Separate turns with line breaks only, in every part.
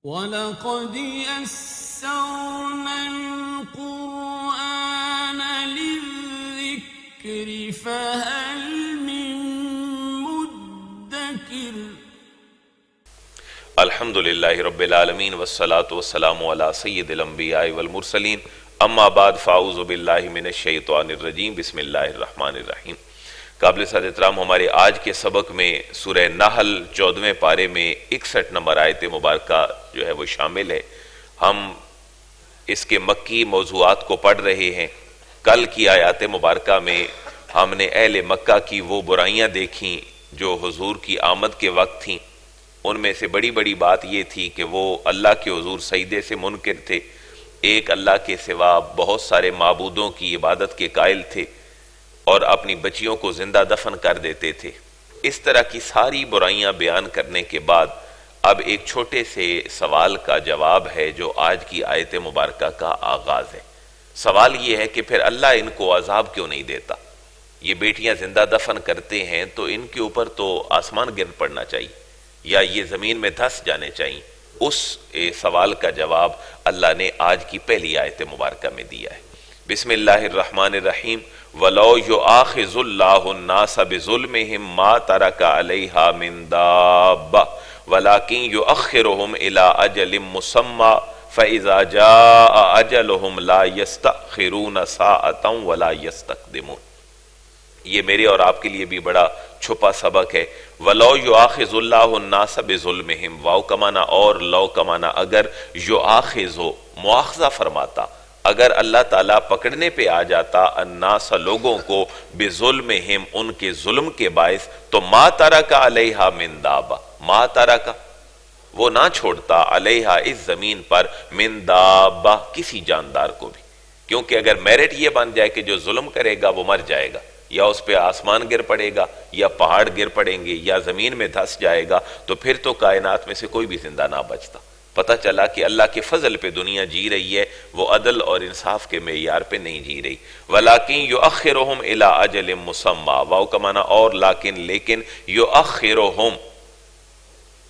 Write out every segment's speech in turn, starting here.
وَلَقَدْ يَسَّرْنَا الْقُرْآنَ لِلذِّكْرِ فَهَلْ مِن مُّدَّكِرٍ۔
الحمد للہ رب العالمین والصلاة والسلام علی سید الانبیاء والمرسلین، اما بعد فاعوذ باللہ من الشیطان الرجیم، بسم اللہ الرحمن الرحیم۔ قابل صد احترام، ہمارے آج کے سبق میں سورہ نحل 14ویں پارے میں 61 نمبر آیت مبارکہ جو ہے وہ شامل ہے۔ ہم اس کے مکی موضوعات کو پڑھ رہے ہیں۔ کل کی آیات مبارکہ میں ہم نے اہل مکہ کی وہ برائیاں دیکھیں جو حضور کی آمد کے وقت تھیں۔ ان میں سے بڑی بڑی بات یہ تھی کہ وہ اللہ کے حضور سجدے سے منکر تھے، ایک اللہ کے سوا بہت سارے معبودوں کی عبادت کے قائل تھے، اور اپنی بچیوں کو زندہ دفن کر دیتے تھے۔ اس طرح کی ساری برائیاں بیان کرنے کے بعد اب ایک چھوٹے سے سوال کا جواب ہے جو آج کی آیت مبارکہ کا آغاز ہے۔ سوال یہ ہے کہ پھر اللہ ان کو عذاب کیوں نہیں دیتا؟ یہ بیٹیاں زندہ دفن کرتے ہیں تو ان کے اوپر تو آسمان گر پڑنا چاہیے یا یہ زمین میں دھس جانے چاہیے۔ اس سوال کا جواب اللہ نے آج کی پہلی آیت مبارکہ میں دیا ہے۔ بسم اللہ الرحمن الرحیم۔ وَلَوْ يُؤَاخِذُ اللَّهُ النَّاسَ بِظُلْمِهِمْ مَا تَرَكَ عَلَيْهَا مِن دَابَّةٍ وَلَكِنْ يُؤَخِّرُهُمْ إِلَىٰ أَجَلٍ مُّسَمًّى فَإِذَا جَاءَ أَجَلُهُمْ لَا يَسْتَأْخِرُونَ سَاعَةً وَلَا يَسْتَقْدِمُونَ۔ یہ میرے اور آپ کے لیے بھی بڑا چھپا سبق ہے۔ وَلَوْ يُؤَاخِذُ اللَّهُ النَّاسَ بِظُلْمِهِمْ، واو کمانا اور لو کمانا اگر، یؤاخذ مواخذہ فرماتا، اگر اللہ تعالیٰ پکڑنے پہ آ جاتا الناس لوگوں کو بظلمہم ان کے ظلم کے باعث، تو ما ترک علیہا من دابہ، ما ترک وہ نہ چھوڑتا علیہا اس زمین پر من دابہ کسی جاندار کو بھی، کیونکہ اگر میرٹ یہ بن جائے کہ جو ظلم کرے گا وہ مر جائے گا، یا اس پہ آسمان گر پڑے گا یا پہاڑ گر پڑیں گے یا زمین میں دھس جائے گا، تو پھر تو کائنات میں سے کوئی بھی زندہ نہ بچتا۔ پتہ چلا کہ اللہ کے فضل پہ دنیا جی رہی ہے، وہ عدل اور انصاف کے معیار پہ نہیں جی رہی۔ وَلَكِنْ يُؤَخِّرُهُمْ إِلَىٰ أَجَلٍ مُّسَمًّى، واو کا معنی اور، لیکن يُؤَخِّرُهُمْ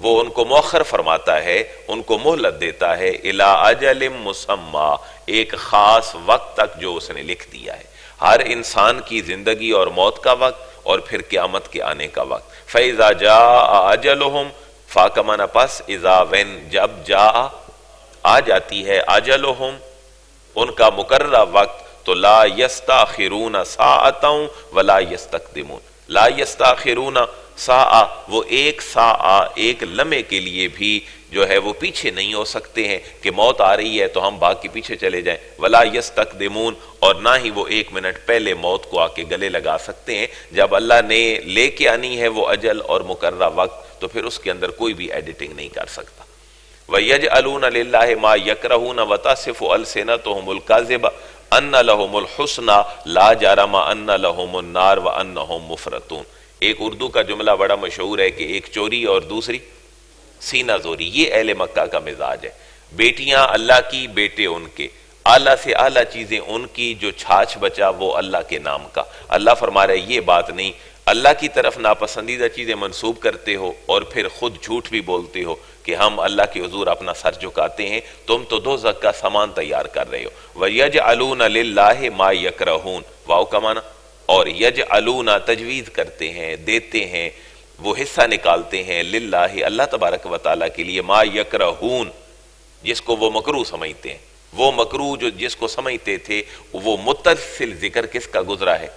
وہ ان کو مؤخر فرماتا ہے، ان کو مہلت دیتا ہے، إِلَىٰ أَجَلٍ مُّسَمًّى ایک خاص وقت تک جو اس نے لکھ دیا ہے۔ ہر انسان کی زندگی اور موت کا وقت اور پھر قیامت کے آنے کا وقت۔ فَإِذَا جَاءَ أَجَلُهُمْ، فا کا معنی پس، اذا وین جب جا آ جاتی ہے، اجلہم ان کا مقررہ وقت، تو لا یستاخرون ساعتا ولا یستقدمون، لا یستاخرون ساعہ وہ ایک ساعہ ایک لمحے کے لیے بھی جو ہے وہ پیچھے نہیں ہو سکتے ہیں کہ موت آ رہی ہے تو ہم بھاگ کے پیچھے چلے جائیں، ولا یستقدمون اور نہ ہی وہ ایک منٹ پہلے موت کو آ کے گلے لگا سکتے ہیں۔ جب اللہ نے لے کے آنی ہے وہ اجل اور مقررہ وقت، تو پھر اس کے اندر کوئی بھی ایڈیٹنگ نہیں کر سکتا۔ وَيَجْعَلُونَ لِلَّهِ مَا يَكْرَهُونَ وَتَصِفُ أَلْسِنَتُهُمُ الْكَذِبَ أَنَّ لَهُمُ الْحُسْنَى لَا جَرَمَ أَنَّ لَهُمُ النَّارَ وَأَنَّهُمْ مُفْرَطُونَ۔ ایک اردو کا جملہ بڑا مشہور ہے کہ ایک چوری اور دوسری سینہ زوری، یہ اہل مکہ کا مزاج ہے۔ بیٹیاں اللہ کی، بیٹے ان کے، اعلیٰ سے اعلیٰ چیزیں ان کی، جو چھاچھ بچا وہ اللہ کے نام کا۔ اللہ فرما رہے یہ بات نہیں، اللہ کی طرف ناپسندیدہ چیزیں منسوب کرتے ہو اور پھر خود جھوٹ بھی بولتے ہو کہ ہم اللہ کے حضور اپنا سر جھکاتے ہیں، تم تو دوزخ کا سامان تیار کر رہے ہو۔ وَيَجْعَلُونَ لِلَّهِ مَا يَكْرَهُونَ، واو کا معنی اور، یجعلون تجویز کرتے ہیں، دیتے ہیں، وہ حصہ نکالتے ہیں، للہ اللہ تبارک و تعالیٰ کے لیے، ما یکرہون جس کو وہ مکروہ سمجھتے ہیں، وہ مکروہ جو جس کو سمجھتے تھے، وہ متصل ذکر کس کا گزرا ہے؟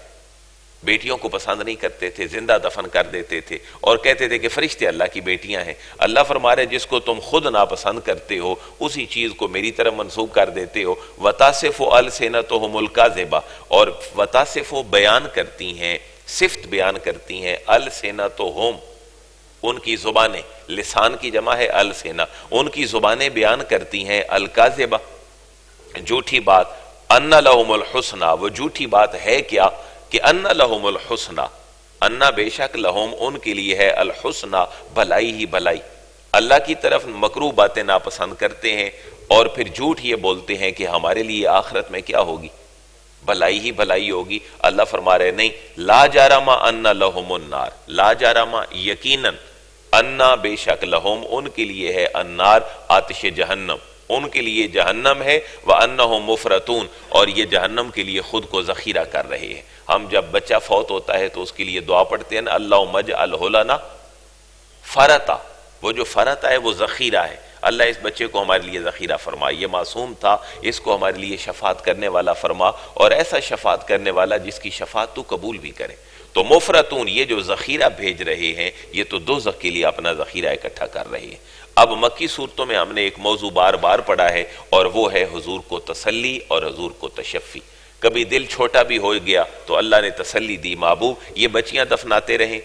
بیٹیوں کو پسند نہیں کرتے تھے، زندہ دفن کر دیتے تھے اور کہتے تھے کہ فرشتے اللہ کی بیٹیاں ہیں۔ اللہ فرما رہے جس کو تم خود ناپسند کرتے ہو اسی چیز کو میری طرف منسوب کر دیتے ہو۔ وَتَصِفُ أَلْسِنَتُهُمُ الْكَذِبَ اور وَتَصِفُ بیان کرتی ہیں، صفت بیان کرتی ہیں، أَلْسِنَتُهُمْ ان کی زبانیں، لسان کی جمع ہے السنہ، ان کی زبانیں بیان کرتی ہیں، الکاذبہ جھوٹی بات، ان لہم الحسنہ وہ جھوٹی بات ہے کیا کہ ان لہم الحسنہ، ان بے شک لہم ان کے لیے ہے الحسنہ بھلائی ہی بھلائی۔ اللہ کی طرف مکروہ باتیں ناپسند کرتے ہیں اور پھر جھوٹ یہ بولتے ہیں کہ ہمارے لیے آخرت میں کیا ہوگی، بھلائی ہی بھلائی ہوگی۔ اللہ فرما رہے نہیں، لا جارما ان لہم النار، لا جارما یقیناً وَأَنَّا بے شک لَهُمْ ان کے لیے ہے النار آتش جہنم، ان کے لیے جہنم ہے، وَأَنَّهُمْ مُفْرَتُونَ اور یہ جہنم کے لیے خود کو ذخیرہ کر رہے ہیں۔ ہم جب بچہ فوت ہوتا ہے تو اس کے لیے دعا پڑھتے ہیں نا، اللہم اجعلہ لنا فرطا، وہ جو فرطا ہے وہ ذخیرہ ہے، اللہ اس بچے کو ہمارے لیے ذخیرہ فرما، یہ معصوم تھا، اس کو ہمارے لیے شفاعت کرنے والا فرما، اور ایسا شفاعت کرنے والا جس کی شفاعت تو قبول بھی کرے۔ تو مفرتون یہ جو ذخیرہ بھیج رہے ہیں یہ تو دوزخ کے لیے اپنا ذخیرہ اکٹھا کر رہے ہیں۔ اب مکی صورتوں میں ہم نے ایک موضوع بار بار پڑھا ہے، اور وہ ہے حضور کو تسلی اور حضور کو تشفی۔ کبھی دل چھوٹا بھی ہو گیا تو اللہ نے تسلی دی، محبوب یہ بچیاں دفناتے رہیں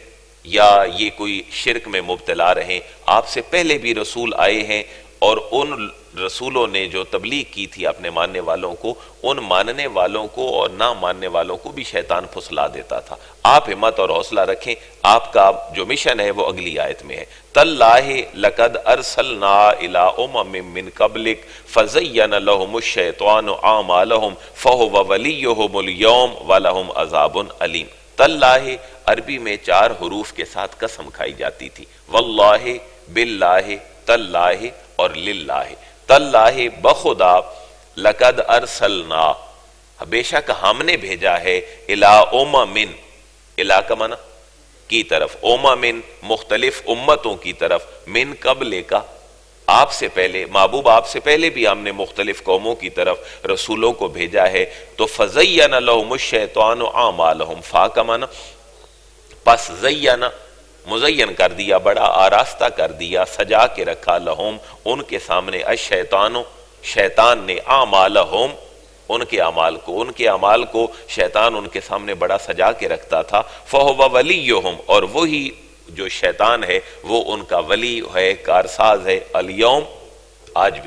یا یہ کوئی شرک میں مبتلا رہیں، آپ سے پہلے بھی رسول آئے ہیں، اور ان رسولوں نے جو تبلیغ کی تھی اپنے ماننے والوں کو، ان ماننے والوں کو اور نہ ماننے والوں کو بھی شیطان پھسلا دیتا تھا۔ آپ ہمت اور حوصلہ رکھیں، آپ کا جو مشن ہے وہ اگلی آیت میں ہے۔ تاللہ لقد ارسلنا الی امم من قبلک فزین لهم الشیطان اعمالهم فهو ولیہم اليوم ولہم عذاب علیم۔ تاللہ عربی میں 4 حروف کے ساتھ قسم کھائی جاتی تھی، واللہ، باللہ، تاللہ اور للہ۔ تاللہ بخدا، لقد ارسلنا بے شک ہم نے بھیجا ہے، الی امم، الی کا معنی کی طرف، امم مختلف امتوں کی طرف، من قبل کا آپ سے پہلے، محبوب آپ سے پہلے بھی ہم نے مختلف قوموں کی طرف رسولوں کو بھیجا ہے۔ تو فزین لهم الشیطان اعمالهم، فا کا معنی پس زین مزین کر دیا، بڑا آراستہ کر دیا، سجا کے رکھا، لہم ان کے سامنے، الشیطان شیطان نے، اعمالہم ان کے اعمال کو شیطان ان کے سامنے بڑا سجا کے رکھتا تھا، فہو ولیہم اور وہی جو شیطان ہے وہ ان کا ولی ہے، کارساز ہے، الیوم آج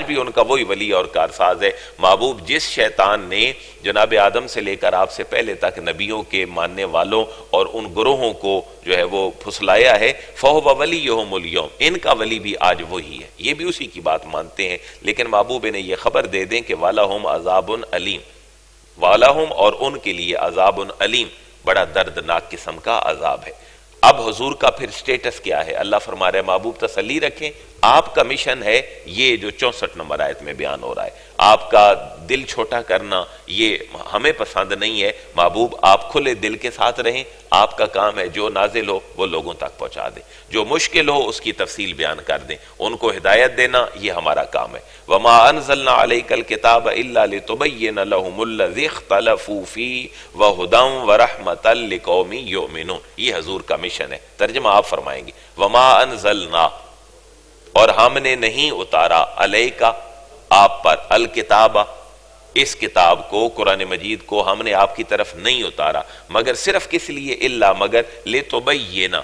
بھی ان کا وہی ولی اور کارساز ہے۔ محبوب جس شیطان نے جناب آدم سے لے کر آپ سے پہلے تک نبیوں کے ماننے والوں اور ان گروہوں کو جو ہے وہ پھسلایا ہے، فَهُوَ وَلِيُّهُمُ الْيَوْمَ ان کا ولی بھی آج وہی ہے، یہ بھی اسی کی بات مانتے ہیں، لیکن محبوب نے یہ خبر دے دیں کہ وَلَهُمْ عَذَابٌ علیم، وَلَهُمْ اور ان کے لیے عذاب علیم، بڑا دردناک قسم کا عذاب ہے۔ اب حضور کا پھر سٹیٹس کیا ہے؟ اللہ فرما رہے ہیں محبوب تسلی رکھیں، آپ کا مشن ہے یہ جو 64 نمبر آیت میں بیان ہو رہا ہے، آپ کا دل چھوٹا کرنا یہ ہمیں پسند نہیں ہے، محبوب آپ کھلے دل کے ساتھ رہیں، آپ کا کام ہے جو نازل ہو وہ لوگوں تک پہنچا دیں، جو مشکل ہو اس کی تفصیل بیان کر دیں، ان کو ہدایت دینا یہ ہمارا کام ہے۔ وَمَا أَنزَلْنَا عَلَيْكَ الْكِتَابَ إِلَّا لِتُبَيِّنَ لَهُمُ الَّذِي اخْتَلَفُوا فِيهِ وَهُدًى وَرَحْمَةً لِقَوْمٍ يُؤْمِنُونَ، یہ حضور کا مشن ہے۔ ترجمہ آپ فرمائیں گے، وَمَا أَنزَلْنَا اور ہم نے نہیں اتارا، علیکا آپ پر، الکتاب اس کتاب کو، قرآن مجید کو ہم نے آپ کی طرف نہیں اتارا، مگر صرف کس لیے، الا مگر، لتبینا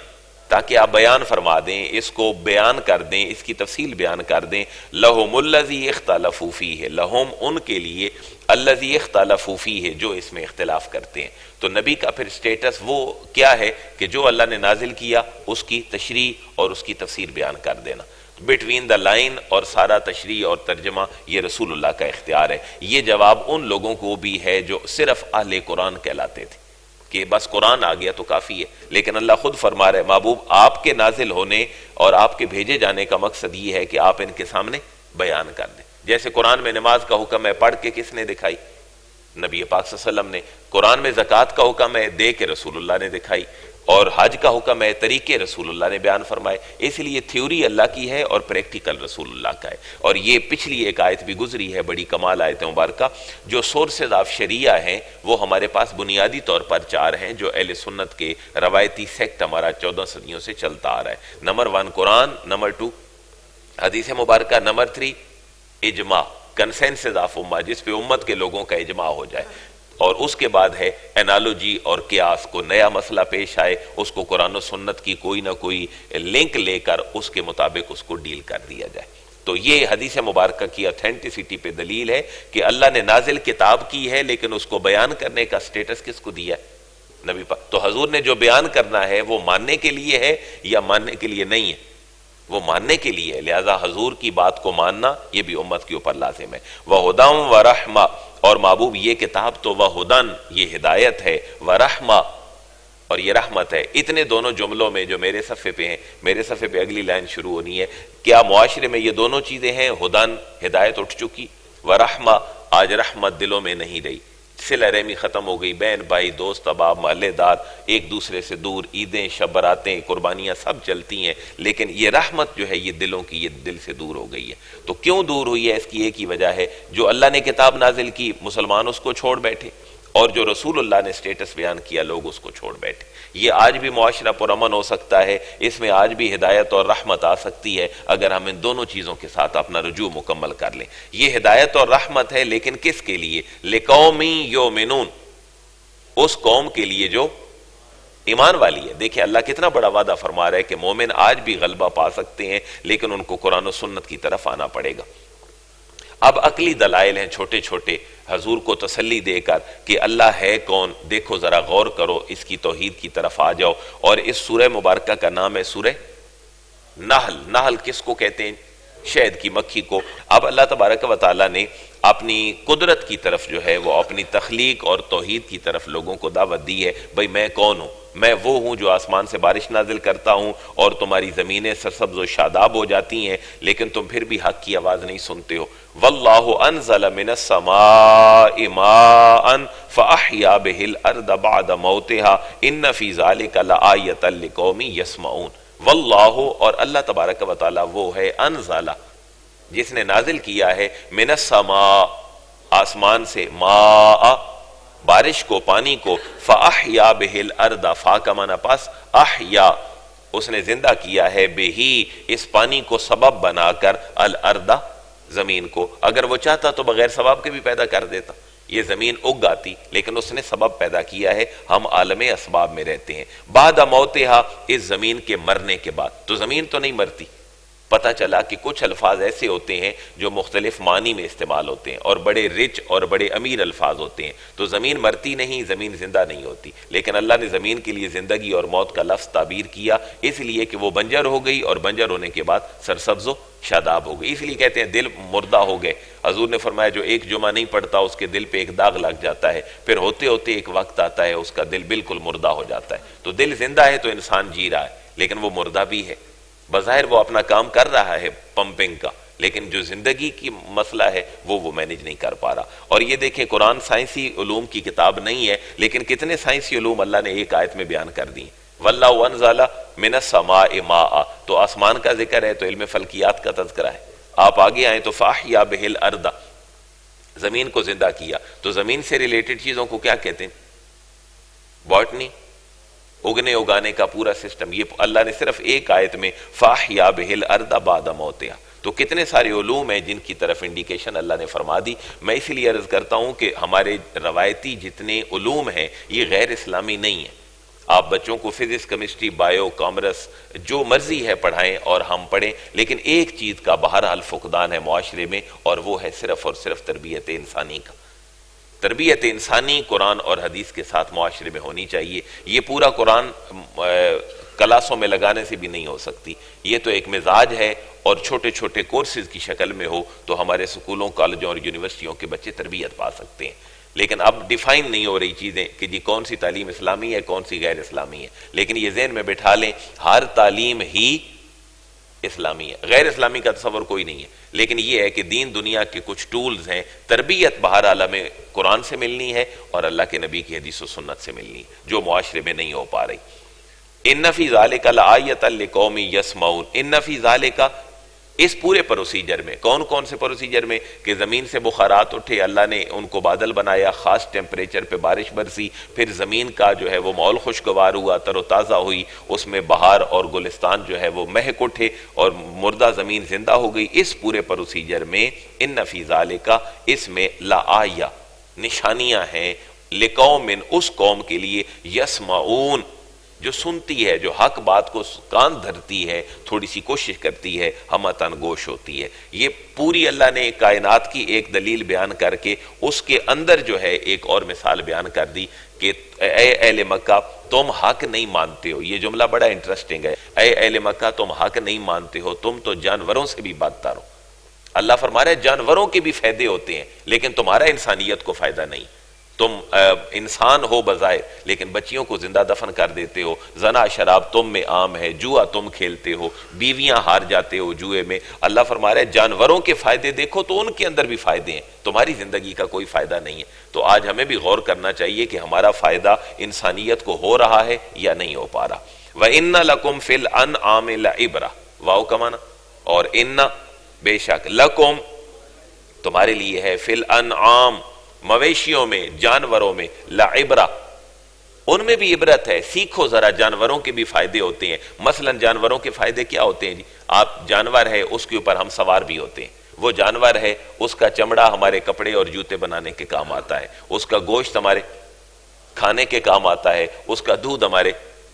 تاکہ آپ بیان فرما دیں، اس کو بیان کر دیں، اس کی تفصیل بیان کر دیں، لہم الذی اختلفوا فیہ، لہم ان کے لیے، الذی اختلفوا فیہ جو اس میں اختلاف کرتے ہیں۔ تو نبی کا پھر سٹیٹس وہ کیا ہے کہ جو اللہ نے نازل کیا اس کی تشریح اور اس کی تفسیر بیان کر دینا، بٹوین دا لائن، اور سارا تشریح اور ترجمہ یہ رسول اللہ کا اختیار ہے۔ یہ جواب ان لوگوں کو بھی ہے جو صرف اہل قرآن کہلاتے تھے کہ بس قرآن آ گیا تو کافی ہے، لیکن اللہ خود فرما رہے محبوب آپ کے نازل ہونے اور آپ کے بھیجے جانے کا مقصد یہ ہے کہ آپ ان کے سامنے بیان کر دیں۔ جیسے قرآن میں نماز کا حکم ہے، پڑھ کے کس نے دکھائی؟ نبی پاک صلی اللہ علیہ وسلم نے۔ قرآن میں زکوٰۃ کا حکم ہے، دے کے رسول اللہ نے دکھائی، اور حج کا حکم ہے، طریقے رسول اللہ نے بیان فرمائے۔ اس لیے تھیوری اللہ کی ہے اور پریکٹیکل رسول اللہ کا ہے۔ اور یہ پچھلی ایک آیت بھی گزری ہے، بڑی کمال آیت مبارکہ، جو سورسز آف شریعہ ہیں وہ ہمارے پاس بنیادی طور پر 4 ہیں، جو اہل سنت کے روایتی سیکٹ ہمارا 14 صدیوں سے چلتا آ رہا ہے۔ نمبر 1 قرآن، نمبر 2 حدیث مبارکہ، نمبر 3 اجماع، کنسنسس آف امہ، جس پہ امت کے لوگوں کا اجماع ہو جائے، اور اس کے بعد ہے انالوجی اور قیاس، کو نیا مسئلہ پیش آئے اس کو قرآن و سنت کی کوئی نہ کوئی لنک لے کر اس کے مطابق اس کو ڈیل کر دیا جائے۔ تو یہ حدیث مبارکہ کی اتھینٹسٹی پہ دلیل ہے کہ اللہ نے نازل کتاب کی ہے، لیکن اس کو بیان کرنے کا سٹیٹس کس کو دیا ہے؟ نبی پاک۔ تو حضور نے جو بیان کرنا ہے وہ ماننے کے لیے ہے یا ماننے کے لیے نہیں ہے؟ وہ ماننے کے لیے ہے، لہذا حضور کی بات کو ماننا یہ بھی امت کے اوپر لازم ہے۔ وَهُدًى وَرَحْمَةً اور محبوب یہ کتاب تو وَهُدًى یہ ہدایت ہے، وَرَحْمَةً اور یہ رحمت ہے۔ اتنے دونوں جملوں میں جو میرے صفحے پہ ہیں، میرے صفحے پہ اگلی لائن شروع ہونی ہے، کیا معاشرے میں یہ دونوں چیزیں ہیں؟ ہدن، ہدایت اٹھ چکی، ورحمہ، آج رحمت دلوں میں نہیں رہی، صلہ رحمی ختم ہو گئی، بہن بھائی دوست احباب محلے دار ایک دوسرے سے دور، عیدیں شب براتیں قربانیاں سب چلتی ہیں، لیکن یہ رحمت جو ہے یہ دلوں کی، یہ دل سے دور ہو گئی ہے۔ تو کیوں دور ہوئی ہے؟ اس کی ایک ہی وجہ ہے، جو اللہ نے کتاب نازل کی مسلمان اس کو چھوڑ بیٹھے، اور جو رسول اللہ نے سٹیٹس بیان کیا لوگ اس کو چھوڑ بیٹھے۔ یہ آج بھی معاشرہ پرامن ہو سکتا ہے، اس میں آج بھی ہدایت اور رحمت آ سکتی ہے اگر ہم ان دونوں چیزوں کے ساتھ اپنا رجوع مکمل کر لیں۔ یہ ہدایت اور رحمت ہے، لیکن کس کے لیے؟ لِقَوْمٍ یُؤْمِنُونَ، اس قوم کے لیے جو ایمان والی ہے۔ دیکھیں اللہ کتنا بڑا وعدہ فرما رہا ہے کہ مومن آج بھی غلبہ پا سکتے ہیں، لیکن ان کو قرآن و سنت کی طرف آنا پڑے گا۔ اب عقلی دلائل ہیں چھوٹے چھوٹے، حضور کو تسلی دے کر کہ اللہ ہے کون، دیکھو ذرا غور کرو، اس کی توحید کی طرف آ جاؤ۔ اور اس سورہ مبارکہ کا نام ہے سورہ نحل۔ نحل کس کو کہتے ہیں؟ شہد کی مکھی کو۔ اب اللہ تبارک و تعالیٰ نے اپنی قدرت کی طرف جو ہے وہ اپنی تخلیق اور توحید کی طرف لوگوں کو دعوت دی ہے۔ بھئی میں کون ہوں؟ میں وہ ہوں جو آسمان سے بارش نازل کرتا ہوں اور تمہاری زمینیں سرسبز و شاداب ہو جاتی ہیں، لیکن تم پھر بھی حق کی آواز نہیں سنتے ہو۔ واللہ انزل من السماء ماء فاحیا بہ الارض بعد موتها ان فی ذلک لآیۃ لقوم یسمعون۔ واللہ، اور اللہ تبارک و تعالی وہ ہے، انزل، جس نے نازل کیا ہے، من السماء، آسمان سے، ماء، بارش کو، پانی کو، فاحیا بہ الارض، فا کا معنی پاس، احیا، اس نے زندہ کیا ہے، بہی، اس پانی کو سبب بنا کر، الارض، زمین کو۔ اگر وہ چاہتا تو بغیر سبب کے بھی پیدا کر دیتا، یہ زمین اگ آتی، لیکن اس نے سبب پیدا کیا ہے۔ ہم عالم اسباب میں رہتے ہیں۔ بعد موتہا، اس زمین کے مرنے کے بعد، تو زمین تو نہیں مرتی۔ پتہ چلا کہ کچھ الفاظ ایسے ہوتے ہیں جو مختلف معنی میں استعمال ہوتے ہیں، اور بڑے رچ اور بڑے امیر الفاظ ہوتے ہیں۔ تو زمین مرتی نہیں، زمین زندہ نہیں ہوتی، لیکن اللہ نے زمین کے لیے زندگی اور موت کا لفظ تعبیر کیا، اس لیے کہ وہ بنجر ہو گئی، اور بنجر ہونے کے بعد سرسبز و شاداب ہو گئی۔ اس لیے کہتے ہیں دل مردہ ہو گئے۔ حضور نے فرمایا جو ایک جمعہ نہیں پڑھتا اس کے دل پہ ایک داغ لگ جاتا ہے، پھر ہوتے ہوتے ایک وقت آتا ہے اس کا دل بالکل مردہ ہو جاتا ہے۔ تو دل زندہ ہے تو انسان جی رہا ہے، لیکن وہ مردہ بھی ہے۔ بظاہر وہ اپنا کام کر رہا ہے پمپنگ کا، لیکن جو زندگی کی مسئلہ ہے وہ مینج نہیں کر پا رہا۔ اور یہ دیکھیں قرآن سائنسی علوم کی کتاب نہیں ہے، لیکن کتنے سائنسی علوم اللہ نے ایک آیت میں بیان کر دی۔ واللہ انزل من السماء ماء، تو آسمان کا ذکر ہے تو علم فلکیات کا تذکرہ ہے۔ آپ آگے آئیں تو فاحیا بہ الارض، زمین کو زندہ کیا۔ تو زمین سے ریلیٹڈ چیزوں کو کیا کہتے ہیں؟ باٹنی، اگنے اگانے کا پورا سسٹم۔ یہ اللہ نے صرف ایک آیت میں فاحیا بہ الارض بعد موتہا، تو کتنے سارے علوم ہیں جن کی طرف انڈیکیشن اللہ نے فرما دی۔ میں اسی لیے عرض کرتا ہوں کہ ہمارے روایتی جتنے علوم ہیں یہ غیر اسلامی نہیں ہیں۔ آپ بچوں کو فزکس، کیمسٹری، بایو، کامرس جو مرضی ہے پڑھائیں اور ہم پڑھیں، لیکن ایک چیز کا بہرحال فقدان ہے معاشرے میں، اور وہ ہے صرف اور صرف تربیت انسانی کا۔ تربیت انسانی قرآن اور حدیث کے ساتھ معاشرے میں ہونی چاہیے۔ یہ پورا قرآن کلاسوں میں لگانے سے بھی نہیں ہو سکتی، یہ تو ایک مزاج ہے، اور چھوٹے چھوٹے کورسز کی شکل میں ہو تو ہمارے سکولوں، کالجوں اور یونیورسٹیوں کے بچے تربیت پا سکتے ہیں۔ لیکن اب ڈیفائن نہیں ہو رہی چیزیں کہ جی کون سی تعلیم اسلامی ہے، کون سی غیر اسلامی ہے، لیکن یہ ذہن میں بٹھا لیں ہر تعلیم ہی اسلامی ہے، غیر اسلامی کا تصور کوئی نہیں ہے۔ لیکن یہ ہے کہ دین دنیا کے کچھ ٹولز ہیں، تربیت بہرحال ہمیں قرآن سے ملنی ہے اور اللہ کے نبی کی حدیث و سنت سے ملنی ہے، جو معاشرے میں نہیں ہو پا رہی۔ ان فی ذالک لآیۃ لقوم یسمعون، ان فی ذالک، اس پورے پروسیجر میں، کون کون سے پروسیجر میں؟ کہ زمین سے بخارات اٹھے، اللہ نے ان کو بادل بنایا، خاص ٹیمپریچر پہ بارش برسی، پھر زمین کا جو ہے وہ ماحول خوشگوار ہوا، تر و تازہ ہوئی، اس میں بہار اور گلستان جو ہے وہ مہک اٹھے، اور مردہ زمین زندہ ہو گئی۔ اس پورے پروسیجر میں ان فی ذالک، اس میں لآیہ، نشانیاں ہیں، لقوم، اس قوم کے لیے، یسمعون، جو سنتی ہے، جو حق بات کو کان دھرتی ہے، تھوڑی سی کوشش کرتی ہے، ہمتن گوش ہوتی ہے۔ یہ پوری اللہ نے کائنات کی ایک دلیل بیان کر کے اس کے اندر جو ہے ایک اور مثال بیان کر دی کہ اے اہل مکہ تم حق نہیں مانتے ہو۔ یہ جملہ بڑا انٹرسٹنگ ہے، اے اہل مکہ تم حق نہیں مانتے ہو، تم تو جانوروں سے بھی بدتر ہو۔ اللہ فرما رہا ہے جانوروں کے بھی فائدے ہوتے ہیں، لیکن تمہارا انسانیت کو فائدہ نہیں، تم انسان ہو بظاہر لیکن بچیوں کو زندہ دفن کر دیتے ہو، زنا شراب تم میں عام ہے، جوا تم کھیلتے ہو، بیویاں ہار جاتے ہو جوئے میں۔ اللہ فرما رہا ہے جانوروں کے فائدے دیکھو تو ان کے اندر بھی فائدے ہیں، تمہاری زندگی کا کوئی فائدہ نہیں ہے۔ تو آج ہمیں بھی غور کرنا چاہیے کہ ہمارا فائدہ انسانیت کو ہو رہا ہے یا نہیں ہو پا رہا۔ وَإِنَّ لَكُمْ فِي الْأَنْعَامِ لَعِبْرَةً، واو کا معنی، اور ان بے شک، لکم تمہارے لیے ہے، فی الانعام مویشیوں میں، جانوروں میں، لعبرہ ان میں بھی عبرت ہے۔ سیکھو ذرا، جانوروں کے بھی فائدے ہوتے ہیں۔ مثلا جانوروں کے فائدے کیا ہوتے ہیں جی؟ آپ جانور ہے، اس کے اوپر ہم سوار بھی ہوتے ہیں۔ وہ جانور ہے، اس کا چمڑا ہمارے کپڑے اور جوتے بنانے کے کام آتا ہے، اس کا گوشت ہمارے کھانے کے کام آتا ہے، اس کا دودھ ہمارے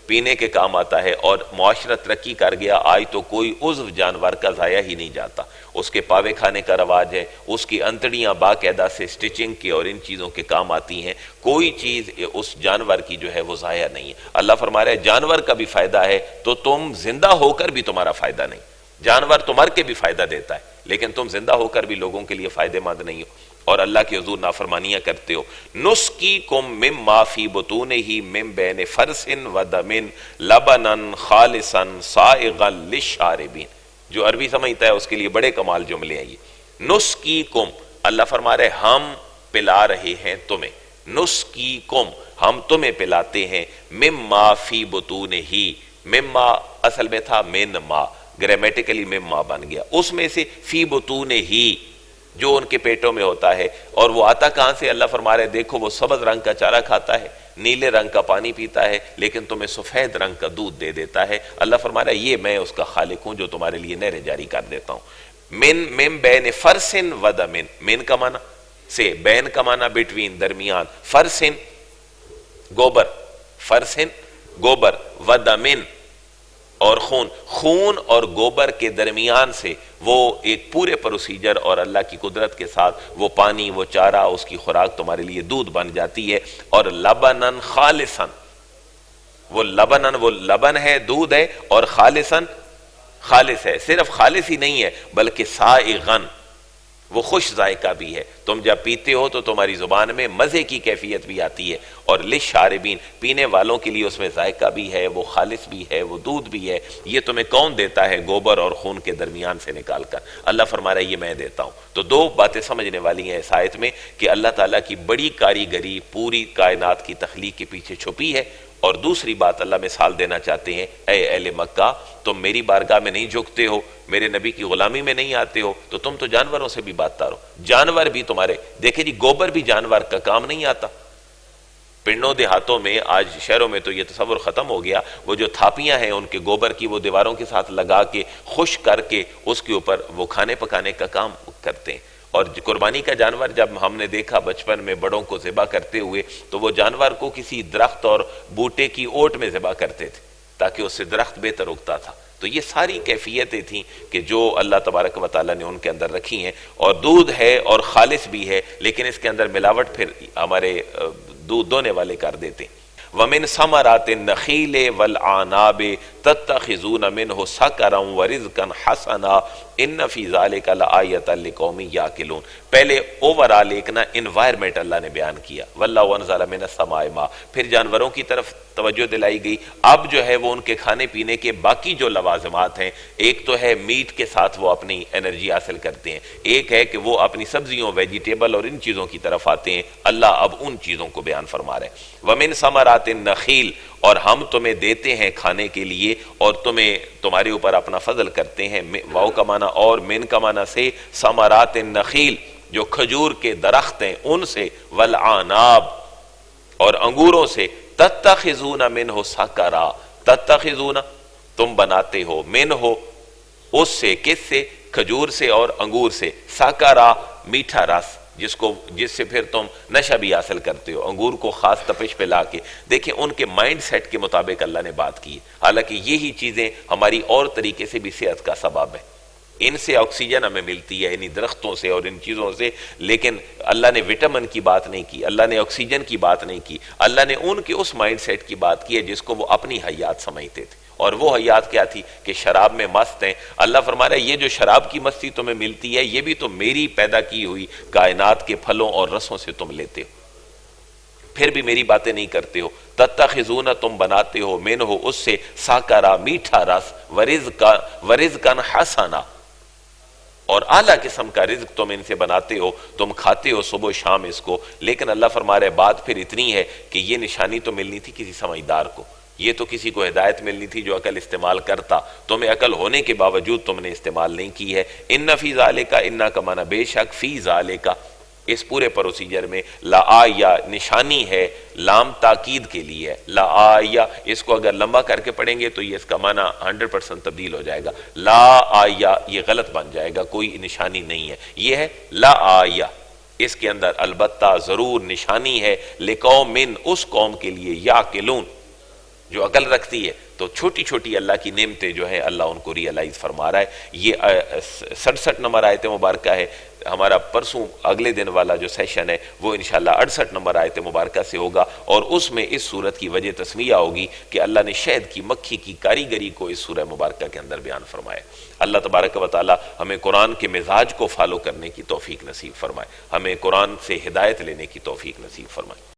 پینے کے کام آتا ہے، اور معاشرہ ترقی کر گیا، آج تو کوئی عضو جانور کا ضائع ہی نہیں جاتا۔ اس کے پاوے کھانے کا رواج ہے، اس کی انتڑیاں باقاعدہ سے سٹچنگ کے اور ان چیزوں کے کام آتی ہیں، کوئی چیز اس جانور کی جو ہے وہ ضائع نہیں ہے۔ اللہ فرما رہا ہے جانور کا بھی فائدہ ہے تو تم زندہ ہو کر بھی تمہارا فائدہ نہیں۔ جانور تو مر کے بھی فائدہ دیتا ہے لیکن تم زندہ ہو کر بھی لوگوں کے لیے فائدہ مند نہیں ہو اور اللہ کے حضور نافرمانیاں کرتے ہو۔ نسقیکم مما فی بطونہ من بین فرث و دم لبنا خالصا سائغا للشاربین۔ جو عربی سمجھتا ہے اس کے لیے بڑے کمال جملے ہیں یہ۔ نسقیکم، اللہ فرما رہے ہم پلا رہے ہیں تمہیں، نسقیکم ہم تمہیں پلاتے ہیں، مما فی بطونہ، مما اصل میں تھا من ما، گرامیٹیکلی مما بن گیا، اس میں سے فی بطونہ جو ان کے پیٹوں میں ہوتا ہے۔ اور وہ آتا کہاں سے؟ اللہ فرما رہے دیکھو وہ سبز رنگ کا چارہ کھاتا ہے، نیلے رنگ کا پانی پیتا ہے، لیکن تمہیں سفید رنگ کا دودھ دے دیتا ہے۔ اللہ فرما رہا ہے یہ میں اس کا خالق ہوں جو تمہارے لیے نہریں جاری کر دیتا ہوں۔ من بین فرث و دم، من کا معنی سے، بین کا معنی بٹوین، درمیان، فرث گوبر، فرث گوبر، و دمن اور خون، خون اور گوبر کے درمیان سے وہ ایک پورے پروسیجر اور اللہ کی قدرت کے ساتھ وہ پانی، وہ چارہ، اس کی خوراک تمہارے لیے دودھ بن جاتی ہے۔ اور لبنن خالصن، وہ لبنن، وہ لبن ہے، دودھ ہے، اور خالصن خالص ہے، صرف خالص ہی نہیں ہے بلکہ سائغن، وہ خوش ذائقہ بھی ہے۔ تم جب پیتے ہو تو تمہاری زبان میں مزے کی کیفیت بھی آتی ہے، اور للشاربین پینے والوں کے لیے اس میں ذائقہ بھی ہے، وہ خالص بھی ہے، وہ دودھ بھی ہے۔ یہ تمہیں کون دیتا ہے؟ گوبر اور خون کے درمیان سے نکال کر اللہ فرما رہا ہے یہ میں دیتا ہوں۔ تو دو باتیں سمجھنے والی ہیں اس آیت میں کہ اللہ تعالیٰ کی بڑی کاریگری پوری کائنات کی تخلیق کے پیچھے چھپی ہے، اور دوسری بات اللہ مثال دینا چاہتے ہیں، اے اہل مکہ تم میری بارگاہ میں نہیں جھکتے ہو، میرے نبی کی غلامی میں نہیں آتے ہو، تو تم تو جانوروں سے بھی بدتر ہو۔ جانور بھی تمہارے، دیکھیں جی گوبر بھی جانور کا کام نہیں آتا۔ پنڈوں دیہاتوں میں، آج شہروں میں تو یہ تصور ختم ہو گیا، وہ جو تھاپیاں ہیں ان کے گوبر کی وہ دیواروں کے ساتھ لگا کے خشک کر کے اس کے اوپر وہ کھانے پکانے کا کام کرتے ہیں۔ اور قربانی کا جانور جب ہم نے دیکھا بچپن میں بڑوں کو ذبح کرتے ہوئے تو وہ جانور کو کسی درخت اور بوٹے کی اوٹ میں ذبح کرتے تھے تاکہ اس سے درخت بہتر اگتا تھا۔ تو یہ ساری کیفیتیں تھیں کہ جو اللہ تبارک و تعالیٰ نے ان کے اندر رکھی ہیں، اور دودھ ہے اور خالص بھی ہے، لیکن اس کے اندر ملاوٹ پھر ہمارے دودھ دونے والے کر دیتے ہیں۔ وَمِن ثَمَرَاتِ النَّخِيلِ وَالْأَعْنَابِ تَتَّخِذُونَ مِنْهُ سَكَرًا وَرِزْقًا حَسَنًا ان فی ذالک لآیۃ لقوم یعقلون۔ پہلے اوورآل ایک نا انوائرمنٹ اللہ نے بیان کیا، واللہ انزل من السماء ماء، پھر جانوروں کی طرف توجہ دلائی گئی۔ اب جو ہے وہ ان کے کھانے پینے کے باقی جو لوازمات ہیں، ایک تو ہے میٹ کے ساتھ وہ اپنی انرجی حاصل کرتے ہیں، ایک ہے کہ وہ اپنی سبزیوں، ویجیٹیبل اور ان چیزوں کی طرف آتے ہیں۔ اللہ اب ان چیزوں کو بیان فرما رہے ہیں۔ وَمِن ثَمَرَاتِ النَّخِيلِ، اور ہم تمہیں دیتے ہیں کھانے کے لیے اور تمہارے اوپر اپنا فضل کرتے ہیں۔ واو کا معنی اور، من کا معنی سے، ثمرات النخیل جو کھجور کے درخت ہیں ان سے، والعناب اور انگوروں سے، تتخذون منہ سکرا، تتخذون تم بناتے ہو، منہ اس سے، کس سے؟ کھجور سے اور انگور سے، سکرا میٹھا رس، جس سے پھر تم نشہ بھی حاصل کرتے ہو، انگور کو خاص تپش پہ لا کے۔ دیکھیں ان کے مائنڈ سیٹ کے مطابق اللہ نے بات کی ہے، حالانکہ یہی چیزیں ہماری اور طریقے سے بھی صحت کا سبب ہے۔ ان سے آکسیجن ہمیں ملتی ہے، انہی درختوں سے اور ان چیزوں سے، لیکن اللہ نے وٹامن کی بات نہیں کی، اللہ نے آکسیجن کی بات نہیں کی، اللہ نے ان کے اس مائنڈ سیٹ کی بات کی ہے جس کو وہ اپنی حیات سمجھتے تھے۔ اور وہ حیات کیا تھی کہ شراب میں مست ہیں۔ اللہ فرما رہا ہے یہ جو شراب کی مستی تمہیں ملتی ہے یہ بھی تو میری پیدا کی ہوئی کائنات کے پھلوں اور رسوں سے تم لیتے ہو۔ پھر بھی میری باتیں نہیں کرتے ہو. تتخذون تم بناتے ہو منہ اس سے ساکرا میٹھا رس ورزقا حسنا اور اعلیٰ قسم کا رزق تم ان سے بناتے ہو, تم کھاتے ہو صبح و شام اس کو. لیکن اللہ فرما رہے بات پھر اتنی ہے کہ یہ نشانی تو ملنی تھی کسی سمجھدار کو, یہ تو کسی کو ہدایت ملنی تھی جو عقل استعمال کرتا. تمہیں عقل ہونے کے باوجود تم نے استعمال نہیں کی ہے. ان فی ذالک, ان کا معنی بے شک, فی ذالک اس پورے پروسیجر میں لا آیا نشانی ہے, لام تاکید کے لیے ہے. لا آیا اس کو اگر لمبا کر کے پڑھیں گے تو یہ اس کا معنی 100% تبدیل ہو جائے گا. لا آیا یہ غلط بن جائے گا, کوئی نشانی نہیں ہے. یہ ہے لا آیا, اس کے اندر البتہ ضرور نشانی ہے. لقوم اس قوم کے لیے یعقلون جو عقل رکھتی ہے. تو چھوٹی چھوٹی اللہ کی نعمتیں جو ہیں اللہ ان کو ریئلائز فرما رہا ہے. یہ 67 نمبر آیت مبارکہ ہے. ہمارا پرسوں اگلے دن والا جو سیشن ہے وہ انشاءاللہ 68 نمبر آیت مبارکہ سے ہوگا, اور اس میں اس صورت کی وجہ تسمیہ ہوگی کہ اللہ نے شہد کی مکھی کی کاریگری کو اس سورہ مبارکہ کے اندر بیان فرمایا. اللہ تبارک و تعالی ہمیں قرآن کے مزاج کو فالو کرنے کی توفیق نصیب فرمائے, ہمیں قرآن سے ہدایت لینے کی توفیق نصیب فرمائے.